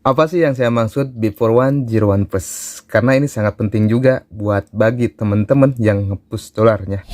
Apa sih yang saya maksud before 101 plus? Karena ini sangat penting juga buat bagi teman-teman yang nge-push dolarnya.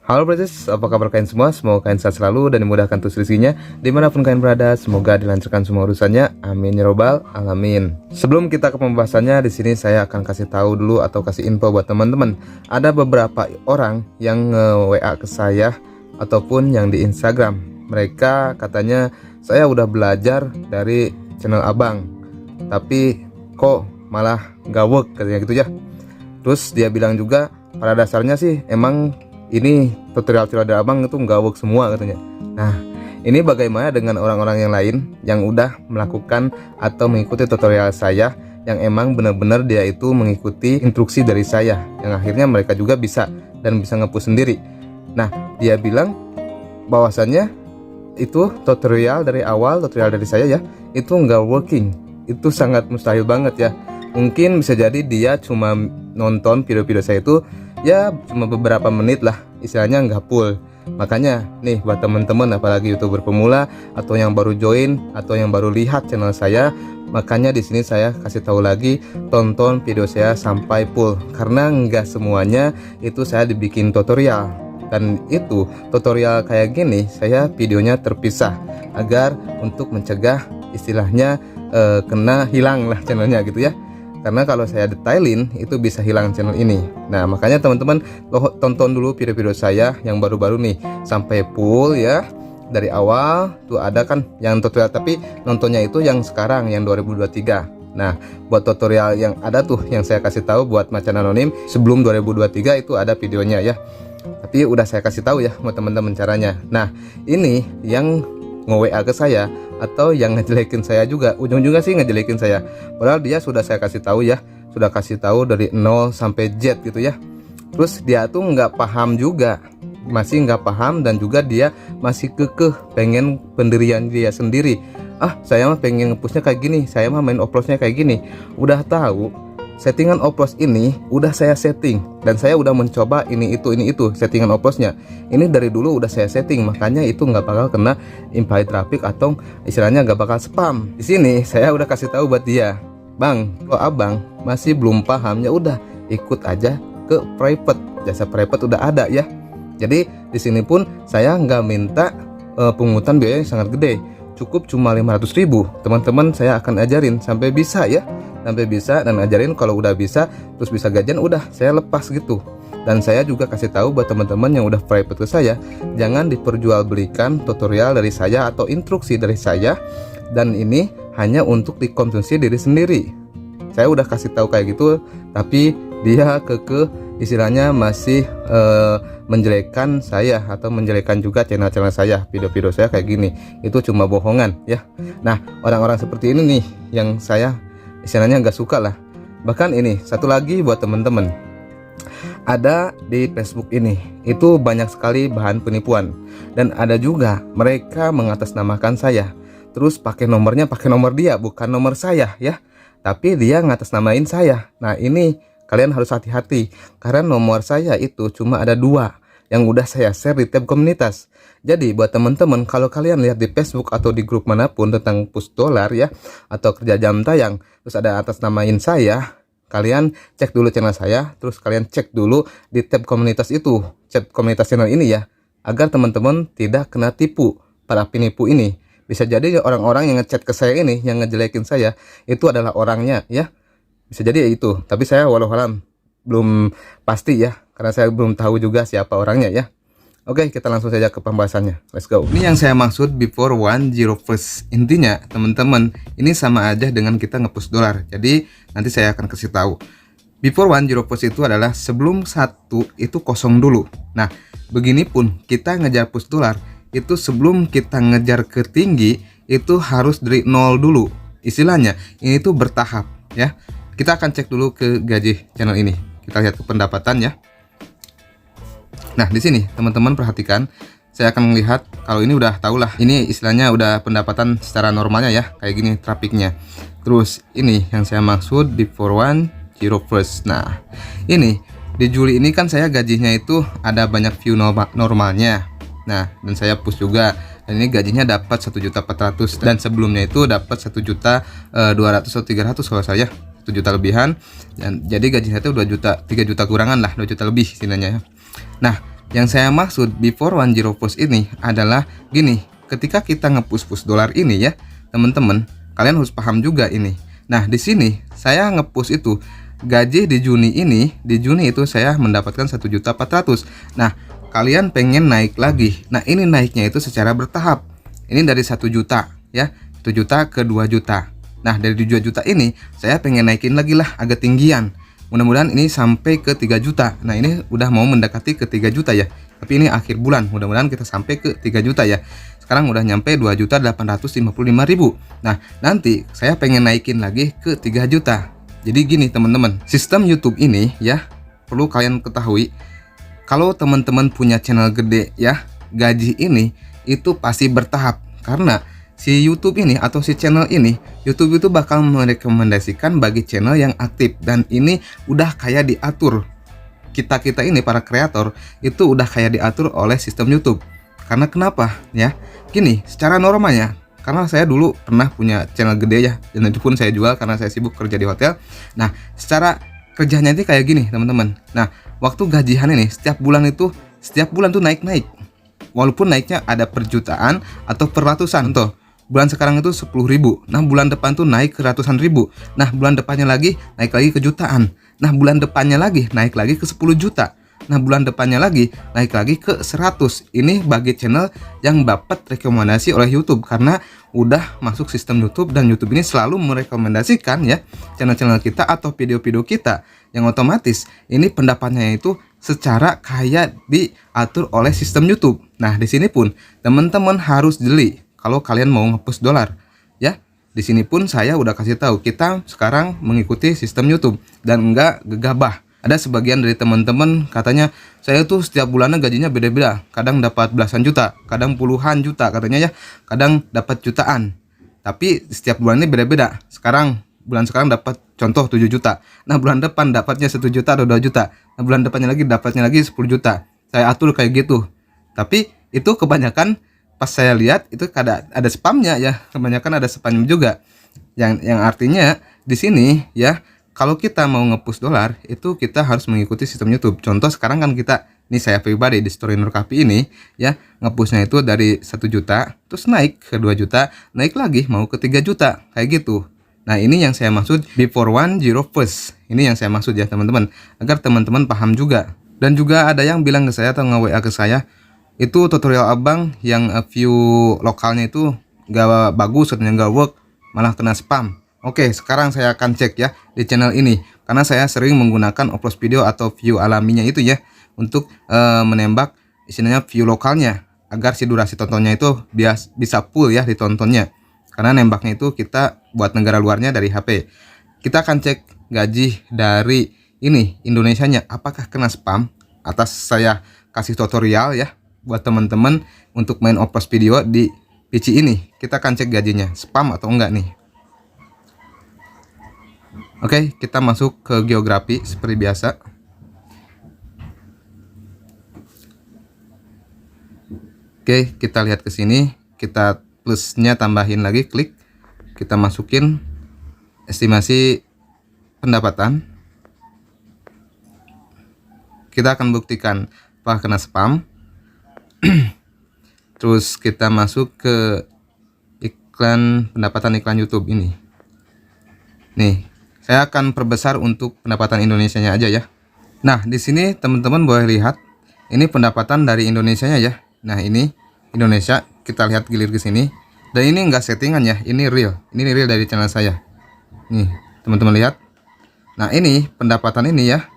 Halo Brothers, apa kabar kalian semua? Semoga kalian sehat selalu dan dimudahkan untuk selisihnya dimanapun kalian berada. Semoga dilancarkan semua urusannya. Amin ya robbal alamin. Sebelum kita ke pembahasannya, di sini saya akan kasih tahu dulu atau kasih info buat teman-teman. Ada beberapa orang yang nge-WA ke saya ataupun yang di Instagram. Mereka katanya saya udah belajar dari channel abang, tapi kok malah gak work katanya gitu ya. Terus dia bilang juga pada dasarnya sih emang ini tutorial-tutorial dari abang itu nggak work semua katanya. Nah, ini bagaimana dengan orang-orang yang lain yang udah melakukan atau mengikuti tutorial saya, yang emang benar-benar dia itu mengikuti instruksi dari saya, yang akhirnya mereka juga bisa dan bisa nge-push sendiri. Nah, dia bilang bahwasannya itu tutorial dari awal, tutorial dari saya ya, itu nggak working. Itu sangat mustahil banget ya. Mungkin bisa jadi dia cuma nonton video-video saya itu ya cuma beberapa menit lah, istilahnya nggak full. Makanya nih buat temen-temen apalagi YouTuber pemula atau yang baru join atau yang baru lihat channel saya, makanya di sini saya kasih tahu lagi, tonton video saya sampai full, karena nggak semuanya itu saya dibikin tutorial. Dan itu tutorial kayak gini saya videonya terpisah agar untuk mencegah istilahnya kena hilang lah channelnya gitu ya. Karena kalau saya detailin itu bisa hilang channel ini. Nah makanya teman-teman tonton dulu video-video saya yang baru-baru nih sampai full ya. Dari awal tuh ada kan yang tutorial, tapi nontonnya itu yang sekarang yang 2023. Nah buat tutorial yang ada tuh yang saya kasih tahu buat macan anonim sebelum 2023 itu ada videonya ya. Tapi udah saya kasih tahu ya buat teman-teman caranya. Nah ini yang nge-WA ke saya atau yang ngejelekin saya juga, ujung-ujungnya sih ngejelekin saya, padahal dia sudah saya kasih tahu ya, sudah kasih tahu dari 0 sampai Z gitu ya. Terus dia tuh nggak paham juga, masih nggak paham, dan juga dia masih kekeh pengen pendirian dia sendiri. Ah saya mah pengen nge-pushnya kayak gini, saya mah main oplosnya kayak gini. Udah tahu settingan oplos ini udah saya setting, dan saya udah mencoba ini itu settingan oplosnya. Ini dari dulu udah saya setting, makanya itu nggak bakal kena invalid traffic atau istilahnya nggak bakal spam. Di sini saya udah kasih tahu buat dia, bang, kalau abang masih belum paham ya udah ikut aja ke private, jasa private udah ada ya. Jadi di sini pun saya nggak minta pungutan biaya yang sangat gede, cukup cuma 500.000. Teman-teman saya akan ajarin sampai bisa ya, sampai bisa, dan ajarin kalau udah bisa terus bisa gajian udah saya lepas gitu. Dan saya juga kasih tahu buat teman-teman yang udah private ke saya, jangan diperjualbelikan tutorial dari saya atau instruksi dari saya, dan ini hanya untuk dikonsumsi diri sendiri. Saya udah kasih tahu kayak gitu, tapi dia kekeh istilahnya masih menjelekkan saya atau menjelekkan juga channel-channel saya, video-video saya kayak gini. Itu cuma bohongan ya. Nah orang-orang seperti ini nih yang saya istilahnya nggak suka lah. Bahkan ini satu lagi buat temen-temen, ada di Facebook ini itu banyak sekali bahan penipuan, dan ada juga mereka mengatasnamakan saya, terus pakai nomornya pakai nomor dia, bukan nomor saya ya, tapi dia ngatasnamain saya. Nah ini kalian harus hati-hati, karena nomor saya itu cuma ada 2 yang udah saya share di tab komunitas. Jadi buat teman-teman, kalau kalian lihat di Facebook atau di grup manapun tentang push dolar ya, atau kerja jam tayang, terus ada atas namain saya, kalian cek dulu channel saya, terus kalian cek dulu di tab komunitas itu, tab komunitas channel ini ya, agar teman-teman tidak kena tipu para penipu ini. Bisa jadi orang-orang yang ngechat ke saya ini, yang ngejelekin saya, itu adalah orangnya ya. Bisa jadi ya itu, tapi saya wallahualam belum pasti ya, karena saya belum tahu juga siapa orangnya ya. Oke, kita langsung saja ke pembahasannya. Let's go. Ini yang saya maksud before 101. Intinya teman-teman, ini sama aja dengan kita nge-push dolar. Jadi nanti saya akan kasih tahu. Before 101 itu adalah sebelum 1 itu kosong dulu. Nah, begini pun kita ngejar push dolar itu sebelum kita ngejar ke tinggi itu harus dari 0 dulu. Istilahnya ini tuh bertahap ya. Kita akan cek dulu ke gaji channel ini. Kita lihat ke pendapatan ya. Nah di sini teman-teman perhatikan, saya akan melihat kalau ini udah tau lah, ini istilahnya udah pendapatan secara normalnya ya, kayak gini trafiknya. Terus ini yang saya maksud before 101. Nah ini di Juli ini kan saya gajinya itu ada banyak view normalnya. Nah dan saya push juga Dan ini gajinya dapat 1.400.000 dan sebelumnya itu dapat 1.200.000 atau 300 kalau saya, 1 juta lebihan. Dan jadi gajinya itu 2 juta, 3 juta kurangan lah, 2 juta lebih istilahnya ya. Nah, yang saya maksud before 10 post ini adalah gini, ketika kita nge-push dolar ini ya, teman-teman, kalian harus paham juga ini. Nah, di sini saya nge-push itu gaji di Juni ini, di Juni itu saya mendapatkan 1.400.000. Nah, kalian pengen naik lagi. Nah, ini naiknya itu secara bertahap. Ini dari 1 juta ya, 1 juta ke 2 juta. Nah, dari 2 juta ini saya pengen naikin lagi lah agak tinggian. Mudah-mudahan ini sampai ke 3 juta. Nah, ini udah mau mendekati ke 3 juta ya. Tapi ini akhir bulan, mudah-mudahan kita sampai ke 3 juta ya. Sekarang udah nyampe 2.855.000. Nah, nanti saya pengen naikin lagi ke 3 juta. Jadi gini teman-teman, sistem YouTube ini ya, perlu kalian ketahui, kalau teman-teman punya channel gede ya, gaji ini itu pasti bertahap. Karena si YouTube ini atau si channel ini, YouTube itu bakal merekomendasikan bagi channel yang aktif. Dan ini udah kayak diatur. Kita ini para kreator itu udah kayak diatur oleh sistem YouTube. Karena kenapa ya? Gini, secara normalnya, karena saya dulu pernah punya channel gede ya, dan itu pun saya jual karena saya sibuk kerja di hotel. Nah, secara kerjanya itu kayak gini teman-teman. Nah, waktu gajian ini setiap bulan tuh naik-naik. Walaupun naiknya ada per jutaan atau per ratusan tuh. Bulan sekarang itu 10.000. Nah, bulan depan tuh naik ke ratusan ribu. Nah, bulan depannya lagi naik lagi ke jutaan. Nah, bulan depannya lagi naik lagi ke 10 juta. Nah, bulan depannya lagi naik lagi ke 100. Ini bagi channel yang dapat rekomendasi oleh YouTube karena udah masuk sistem YouTube, dan YouTube ini selalu merekomendasikan ya channel-channel kita atau video-video kita, yang otomatis ini pendapatnya itu secara kayak diatur oleh sistem YouTube. Nah, di sini pun teman-teman harus jeli kalau kalian mau nge-push dolar ya. Di sini pun saya udah kasih tahu kita sekarang mengikuti sistem YouTube dan enggak gegabah. Ada sebagian dari teman-teman katanya, saya tuh setiap bulannya gajinya beda-beda. Kadang dapat belasan juta, kadang puluhan juta katanya ya, kadang dapat jutaan. Tapi setiap bulan ini beda-beda. Bulan sekarang dapat contoh 7 juta. Nah, bulan depan dapatnya 1 juta atau 2 juta. Nah, bulan depannya lagi dapatnya lagi 10 juta. Saya atur kayak gitu. Tapi itu kebanyakan pas saya lihat itu ada spamnya ya. Kebanyakan ada spamnya juga. Yang artinya di sini ya, kalau kita mau nge-push dolar itu kita harus mengikuti sistem YouTube. Contoh sekarang kan kita, nih saya pribadi di Story Nurkapi ini ya, nge-pushnya itu dari 1 juta terus naik ke 2 juta, naik lagi mau ke 3 juta kayak gitu. Nah, ini yang saya maksud before 10 post. Ini yang saya maksud ya teman-teman, agar teman-teman paham juga. Dan juga ada yang bilang ke saya atau nge-WA ke saya, itu tutorial abang yang view lokalnya itu gak bagus, katanya gak work, malah kena spam. Oke, sekarang saya akan cek ya di channel ini, karena saya sering menggunakan upload video atau view alaminya itu ya, untuk menembak istilahnya view lokalnya, agar si durasi tontonnya itu bisa full ya ditontonnya. Karena nembaknya itu kita buat negara luarnya dari HP. Kita akan cek gaji dari ini Indonesianya apakah kena spam. Atas saya kasih tutorial ya buat teman-teman untuk main upload video di PC ini. Kita akan cek gajinya spam atau enggak nih. Oke, kita masuk ke geografi seperti biasa. Oke, kita lihat ke sini, kita plusnya tambahin lagi, klik. Kita masukin estimasi pendapatan. Kita akan buktikan apakah kena spam. Terus kita masuk ke pendapatan iklan YouTube ini. Nih, saya akan perbesar untuk pendapatan Indonesianya aja ya. Nah, di sini teman-teman boleh lihat ini pendapatan dari Indonesianya ya. Nah, ini Indonesia, kita lihat gilir ke sini. Dan ini enggak settingan ya, ini real. Ini real dari channel saya. Nih, teman-teman lihat. Nah, ini pendapatan ini ya.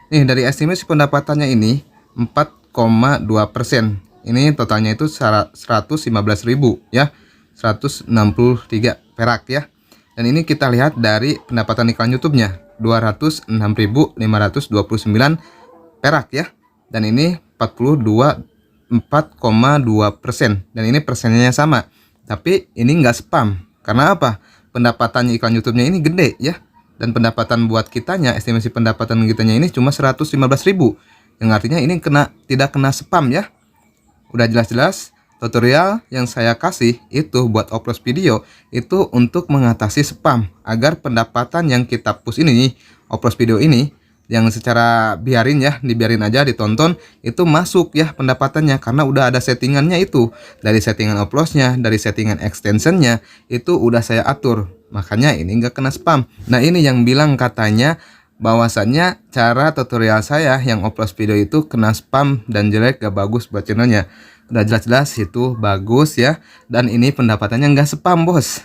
Nih, dari estimasi pendapatannya ini 4,2%. Ini totalnya itu 115.000 ya. 163 perak ya. Dan ini kita lihat dari pendapatan iklan YouTube-nya 206.529 perak ya. Dan ini 4,2%. Dan ini persennya sama. Tapi ini enggak spam. Karena apa? Pendapatannya iklan YouTube-nya ini gede ya. Dan pendapatan buat kitanya, estimasi pendapatan kitanya ini cuma 115.000. Yang artinya ini tidak kena spam ya. Udah jelas-jelas tutorial yang saya kasih itu buat upload video itu untuk mengatasi spam agar pendapatan yang kita push ini, upload video ini yang secara biarin ya, dibiarin aja ditonton itu masuk ya pendapatannya, karena udah ada settingannya itu, dari settingan uploadnya, dari settingan extensionnya itu udah saya atur, makanya ini nggak kena spam. Nah ini yang bilang katanya bahwasannya cara tutorial saya yang upload video itu kena spam dan jelek, gak bagus buat channelnya. Udah jelas-jelas itu bagus ya, dan ini pendapatannya nggak spam bos.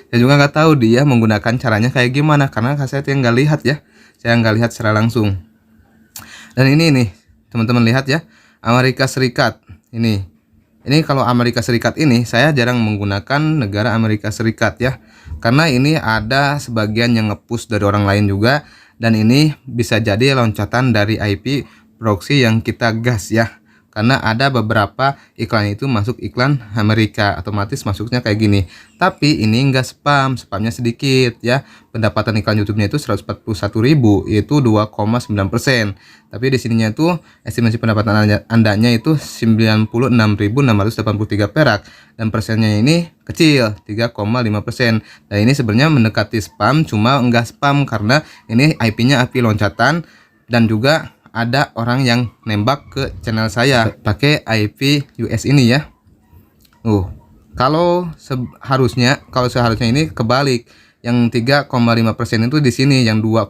Saya juga nggak tahu dia menggunakan caranya kayak gimana, karena saya yang nggak lihat ya, saya nggak lihat secara langsung. Dan ini nih teman-teman lihat ya, Amerika Serikat ini kalau Amerika Serikat ini saya jarang menggunakan negara Amerika Serikat ya, karena ini ada sebagian yang nge-push dari orang lain juga, dan ini bisa jadi loncatan dari IP proxy yang kita gas ya, karena ada beberapa iklan itu masuk iklan Amerika, otomatis masuknya kayak gini. Tapi ini enggak spam, spamnya sedikit ya. Pendapatan iklan YouTube-nya itu 141.000, yaitu 2,9%. Tapi di sininya itu estimasi pendapatan andanya itu 96.683 perak, dan persennya ini kecil 3,5%. Dan ini sebenarnya mendekati spam, cuma enggak spam karena ini IP-nya IP loncatan, dan juga ada orang yang nembak ke channel saya pakai IP US ini ya. Kalau seharusnya ini kebalik, yang 3,5% itu di sini, yang 2,9%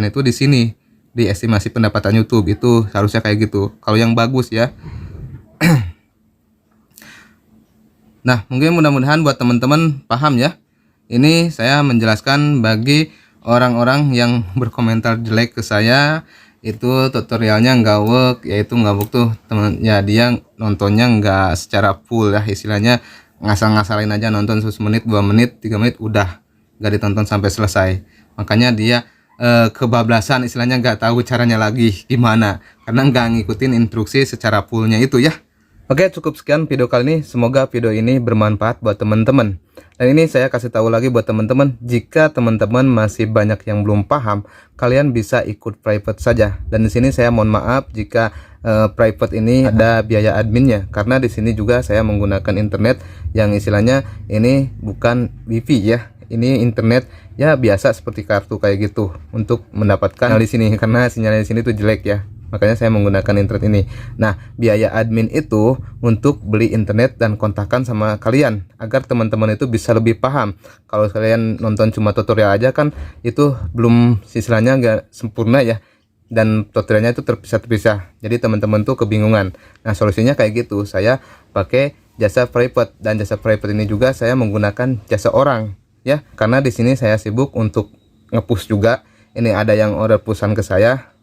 itu di sini, di estimasi pendapatan YouTube itu harusnya kayak gitu kalau yang bagus ya. Nah mungkin mudah-mudahan buat teman-teman paham ya. Ini saya menjelaskan bagi orang-orang yang berkomentar jelek ke saya, itu tutorialnya nggak work, yaitu nggak work tuh teman ya, dia nontonnya nggak secara full ya, istilahnya ngasal-ngasalin aja, nonton 1 menit 2 menit 3 menit udah nggak ditonton sampai selesai, makanya dia kebablasan, istilahnya nggak tahu caranya lagi gimana karena nggak ngikutin instruksi secara fullnya itu ya. Oke, cukup sekian video kali ini. Semoga video ini bermanfaat buat teman-teman. Dan ini saya kasih tahu lagi buat teman-teman, jika teman-teman masih banyak yang belum paham, kalian bisa ikut private saja. Dan di sini saya mohon maaf jika private ini ada biaya adminnya, karena di sini juga saya menggunakan internet yang istilahnya ini bukan wifi ya. Ini internet ya biasa seperti kartu kayak gitu untuk mendapatkan di sini, karena sinyalnya di sini tuh jelek ya. Makanya saya menggunakan internet ini. Nah, biaya admin itu untuk beli internet dan kontakkan sama kalian, agar teman-teman itu bisa lebih paham. Kalau kalian nonton cuma tutorial aja kan itu belum, istilahnya nggak sempurna ya, dan tutorialnya itu terpisah-terpisah. Jadi teman-teman tuh kebingungan. Nah, solusinya kayak gitu. Saya pakai jasa private, dan jasa private ini juga saya menggunakan jasa orang ya, karena di sini saya sibuk untuk nge-push juga. Ini ada yang order pushan ke saya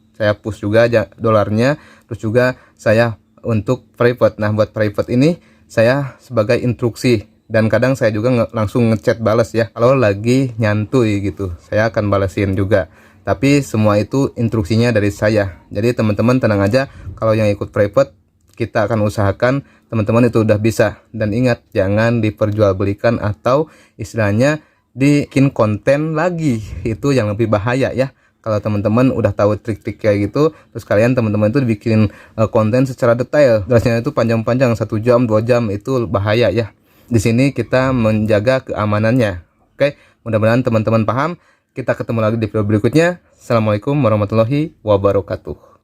push juga dolarnya, terus juga saya untuk private. Nah buat private ini saya sebagai instruksi, dan kadang saya juga langsung ngechat balas ya, kalau lagi nyantui gitu saya akan balesin juga, tapi semua itu instruksinya dari saya. Jadi teman-teman tenang aja, kalau yang ikut private kita akan usahakan teman-teman itu udah bisa. Dan ingat, jangan diperjualbelikan atau istilahnya bikin konten lagi, itu yang lebih bahaya ya. Kalau teman-teman udah tahu trik-trik kayak gitu, terus kalian teman-teman itu bikin konten secara detail, durasinya itu panjang-panjang 1 jam 2 jam, itu bahaya ya. Di sini kita menjaga keamanannya. Oke, mudah-mudahan teman-teman paham. Kita ketemu lagi di video berikutnya. Assalamualaikum warahmatullahi wabarakatuh.